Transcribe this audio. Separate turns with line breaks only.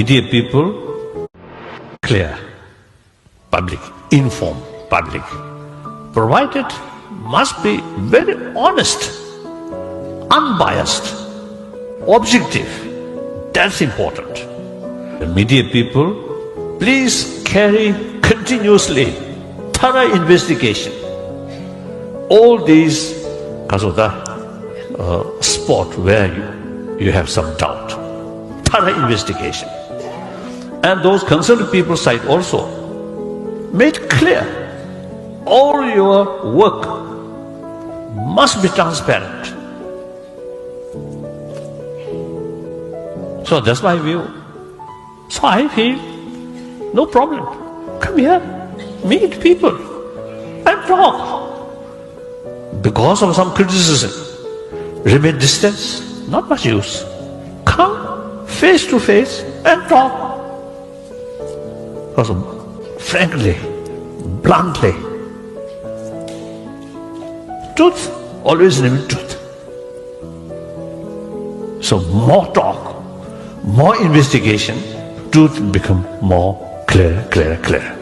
Media people, clear, public, informed public, provided must be very honest, unbiased, objective. That's important. The media people, please carry continuously thorough investigation. All these, because of the spot where you have some doubt, thorough investigation. And those concerned people side also made clear all your work must be transparent. So that's my view. So I feel no problem. Come here, meet people and talk. Because of some criticism, remain distance, not much use. Come face to face and talk. Because frankly, bluntly, truth always remains truth. So more talk, more investigation, truth become more clearer.